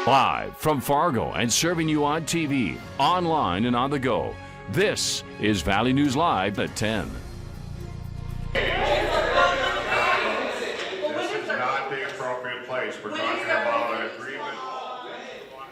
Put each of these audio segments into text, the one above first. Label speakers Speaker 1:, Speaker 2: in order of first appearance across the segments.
Speaker 1: Live from Fargo and serving you on TV, online, and on the go. This is Valley News Live at 10.
Speaker 2: This is not the appropriate place. We're talking about an agreement.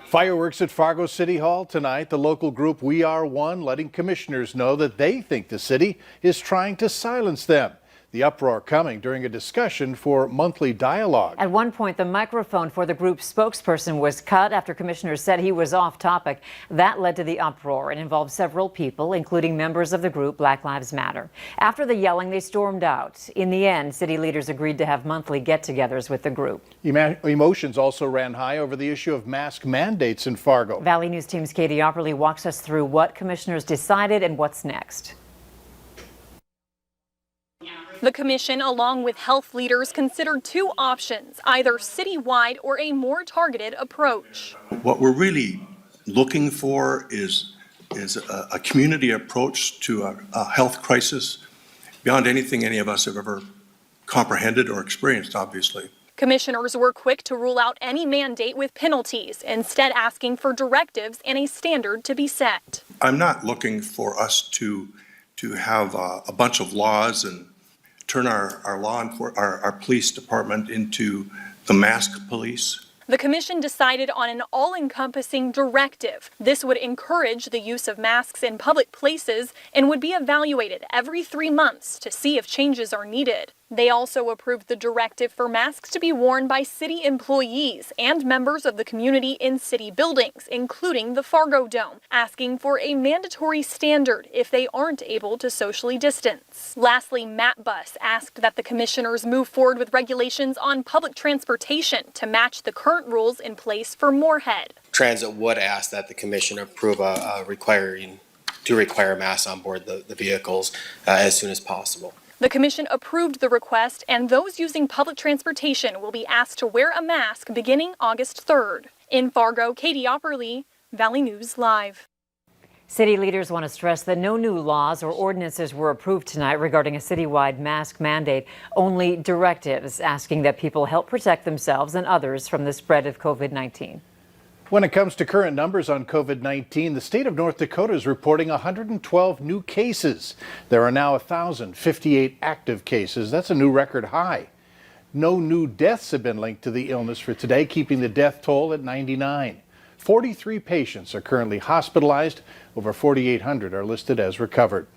Speaker 3: Fireworks at Fargo City Hall tonight. The local group We Are One letting commissioners know that they think the city is trying to silence them. The uproar coming during a discussion for monthly dialogue.
Speaker 4: At one point, the microphone for the group's spokesperson was cut after commissioners said he was off topic. That led to the uproar and involved several people, including members of the group Black Lives Matter. After the yelling, they stormed out. In the end, city leaders agreed to have monthly get-togethers with the group.
Speaker 3: Emotions also ran high over the issue of mask mandates in Fargo.
Speaker 4: Valley News Team's Katie Opperly walks us through what commissioners decided and what's next.
Speaker 5: The commission, along with health leaders, considered two options, either citywide or a more targeted approach.
Speaker 6: What we're really looking for is a community approach to a health crisis beyond anything any of us have ever comprehended or experienced, obviously.
Speaker 5: Commissioners were quick to rule out any mandate with penalties, instead asking for directives and a standard to be set.
Speaker 6: I'm not looking for us to have a bunch of laws and turn our police department into the mask police.
Speaker 5: The commission decided on an all-encompassing directive. This would encourage the use of masks in public places and would be evaluated every 3 months to see if changes are needed. They also approved the directive for masks to be worn by city employees and members of the community in city buildings, including the Fargo Dome, asking for a mandatory standard if they aren't able to socially distance. Lastly, Matt Buss asked that the commissioners move forward with regulations on public transportation to match the current rules in place for Morehead.
Speaker 7: Transit would ask that the commission approve require masks on board the vehicles as soon as possible.
Speaker 5: The commission approved the request, and those using public transportation will be asked to wear a mask beginning August 3rd. In Fargo, Katie Opperly, Valley News Live.
Speaker 4: City leaders want to stress that no new laws or ordinances were approved tonight regarding a citywide mask mandate, only directives asking that people help protect themselves and others from the spread of COVID-19.
Speaker 3: When it comes to current numbers on COVID-19, the state of North Dakota is reporting 112 new cases. There are now 1,058 active cases. That's a new record high. No new deaths have been linked to the illness for today, keeping the death toll at 99. 43 patients are currently hospitalized. Over 4,800 are listed as recovered.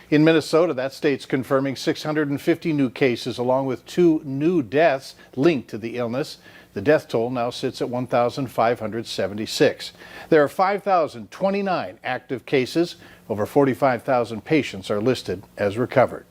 Speaker 3: In Minnesota, that state's confirming 650 new cases along with 2 new deaths linked to the illness. The death toll now sits at 1,576. There are 5,029 active cases. Over 45,000 patients are listed as recovered.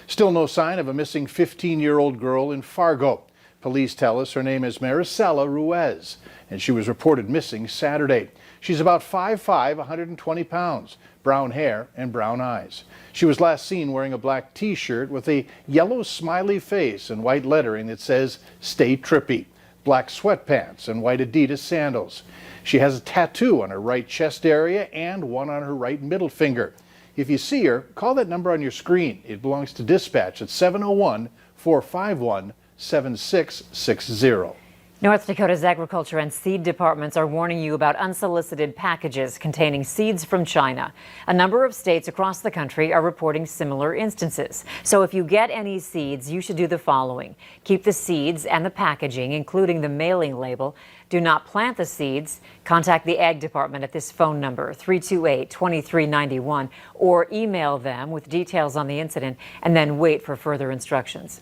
Speaker 3: Still no sign of a missing 15-year-old girl in Fargo. Police tell us her name is Maricela Ruiz, and she was reported missing Saturday. She's about 5'5", 120 pounds, brown hair and brown eyes. She was last seen wearing a black T-shirt with a yellow smiley face and white lettering that says, "Stay Trippy," black sweatpants and white Adidas sandals. She has a tattoo on her right chest area and one on her right middle finger. If you see her, call that number on your screen. It belongs to dispatch at 701-451-7660.
Speaker 4: North Dakota's agriculture and seed departments are warning you about unsolicited packages containing seeds from China. A number of states across the country are reporting similar instances. So if you get any seeds, you should do the following. Keep the seeds and the packaging, including the mailing label. Do not plant the seeds. Contact the Ag Department at this phone number, 328-2391, or email them with details on the incident and then wait for further instructions.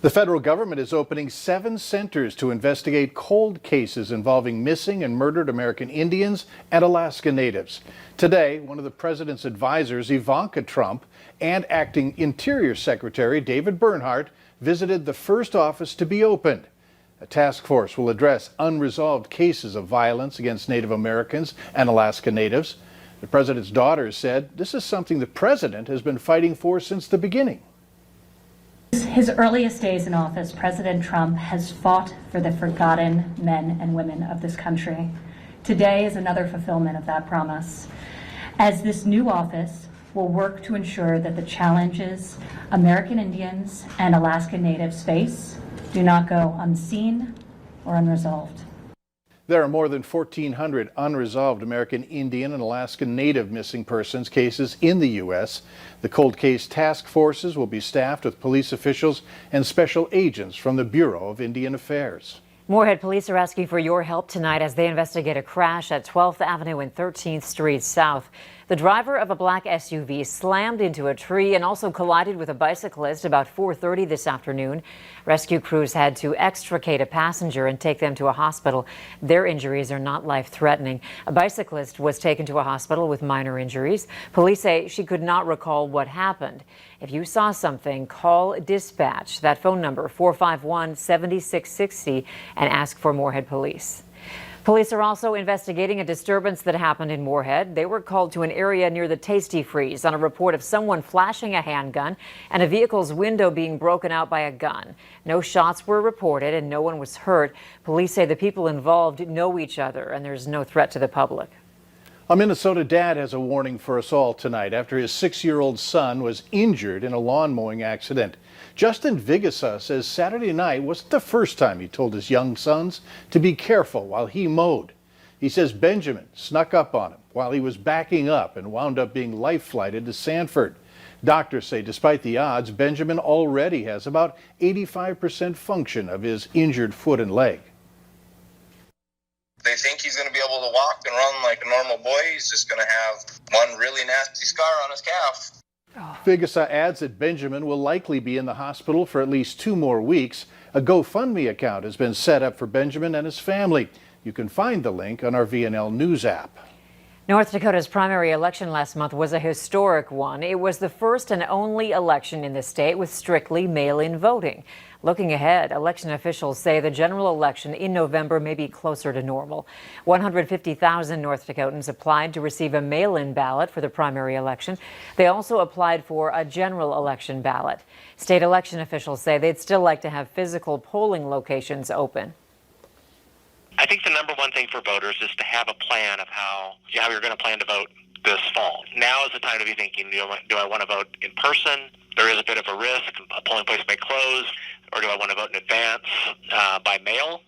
Speaker 3: The federal government is opening 7 centers to investigate cold cases involving missing and murdered American Indians and Alaska Natives. Today, one of the president's advisors, Ivanka Trump, and acting Interior Secretary David Bernhardt visited the first office to be opened. A task force will address unresolved cases of violence against Native Americans and Alaska Natives. The president's daughter said this is something the president has been fighting for since the beginning.
Speaker 8: His earliest days in office, President Trump has fought for the forgotten men and women of this country. Today is another fulfillment of that promise, as this new office will work to ensure that the challenges American Indians and Alaska Natives face do not go unseen or unresolved.
Speaker 3: There are more than 1,400 unresolved American Indian and Alaskan Native missing persons cases in the U.S. The cold case task forces will be staffed with police officials and special agents from the Bureau of Indian Affairs.
Speaker 4: Morehead Police are asking for your help tonight as they investigate a crash at 12th Avenue and 13th Street South. The driver of a black SUV slammed into a tree and also collided with a bicyclist about 4:30 this afternoon. Rescue crews had to extricate a passenger and take them to a hospital. Their injuries are not life-threatening. A bicyclist was taken to a hospital with minor injuries. Police say she could not recall what happened. If you saw something, call dispatch. That phone number, 451-7660, and ask for Morehead Police. Police are also investigating a disturbance that happened in Morehead. They were called to an area near the Tasty Freeze on a report of someone flashing a handgun and a vehicle's window being broken out by a gun. No shots were reported and no one was hurt. Police say the people involved know each other and there's no threat to the public.
Speaker 3: A Minnesota dad has a warning for us all tonight after his 6-year-old son was injured in a lawn mowing accident. Justin Vigasa says Saturday night wasn't the first time he told his young sons to be careful while he mowed. He says Benjamin snuck up on him while he was backing up and wound up being life flighted to Sanford. Doctors say despite the odds, Benjamin already has about 85% function of his injured foot and leg.
Speaker 9: They think he's going to be able to walk and run like a normal boy. He's just going to have one really nasty scar on his calf.
Speaker 3: Vigasa adds that Benjamin will likely be in the hospital for at least 2 more weeks. A GoFundMe account has been set up for Benjamin and his family. You can find the link on our VNL News app.
Speaker 4: North Dakota's primary election last month was a historic one. It was the first and only election in the state with strictly mail-in voting. Looking ahead, election officials say the general election in November may be closer to normal. 150,000 North Dakotans applied to receive a mail-in ballot for the primary election. They also applied for a general election ballot. State election officials say they'd still like to have physical polling locations open.
Speaker 10: I think the number one thing for voters is to have a plan of how you're going to plan to vote this fall. Now is the time to be thinking, do I want to vote in person? There is a bit of a risk. A polling place may close. Or do I want to vote in advance by mail?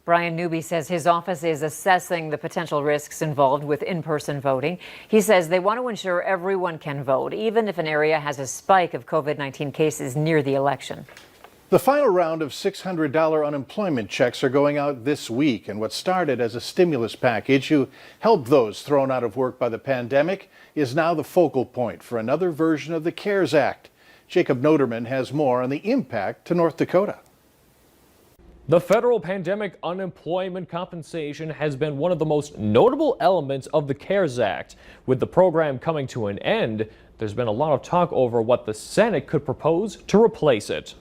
Speaker 4: Brian Newby says his office is assessing the potential risks involved with in-person voting. He says they want to ensure everyone can vote, even if an area has a spike of COVID-19 cases near the election.
Speaker 3: The final round of $600 unemployment checks are going out this week, and what started as a stimulus package to help those thrown out of work by the pandemic is now the focal point for another version of the CARES Act. Jacob Noterman has more on the impact to North Dakota.
Speaker 11: The federal pandemic unemployment compensation has been one of the most notable elements of the CARES Act. With the program coming to an end, there's been a lot of talk over what the Senate could propose to replace it.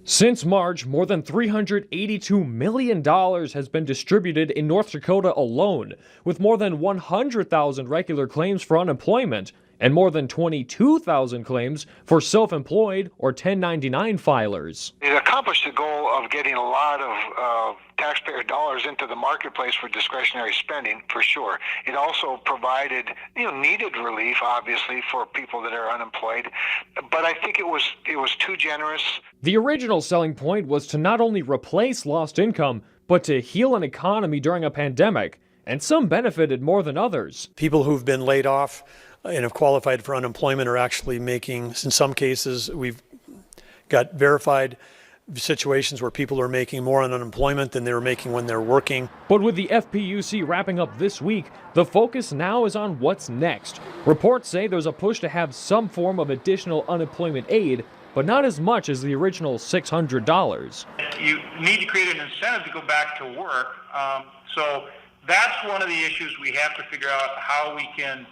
Speaker 11: Since March, more than $382 million has been distributed in North Dakota alone, with more than 100,000 regular claims for unemployment and more than 22,000 claims for self-employed or 1099 filers.
Speaker 12: It accomplished the goal of getting a lot of taxpayer dollars into the marketplace for discretionary spending, for sure. It also provided, needed relief, obviously, for people that are unemployed. But I think it was too generous.
Speaker 11: The original selling point was to not only replace lost income, but to heal an economy during a pandemic. And some benefited more than others.
Speaker 13: People who've been laid off and have qualified for unemployment are actually making, in some cases, we've got verified situations where people are making more on unemployment than they were making when they're working.
Speaker 11: But with the FPUC wrapping up this week, the focus now is on what's next. Reports say there's a push to have some form of additional unemployment aid, but not as much as the original $600.
Speaker 14: You need to create an incentive to go back to work. So that's one of the issues we have to figure out how we can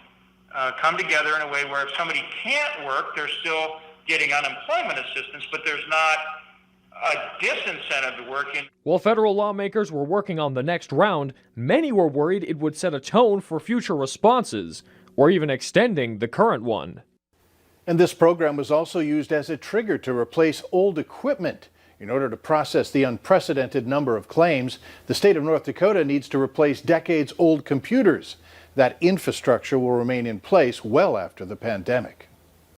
Speaker 14: come together in a way where if somebody can't work, they're still getting unemployment assistance, but there's not a disincentive to work.
Speaker 11: While federal lawmakers were working on the next round, many were worried it would set a tone for future responses, or even extending the current one.
Speaker 3: And this program was also used as a trigger to replace old equipment. In order to process the unprecedented number of claims, the state of North Dakota needs to replace decades-old computers. That infrastructure will remain in place well after the pandemic.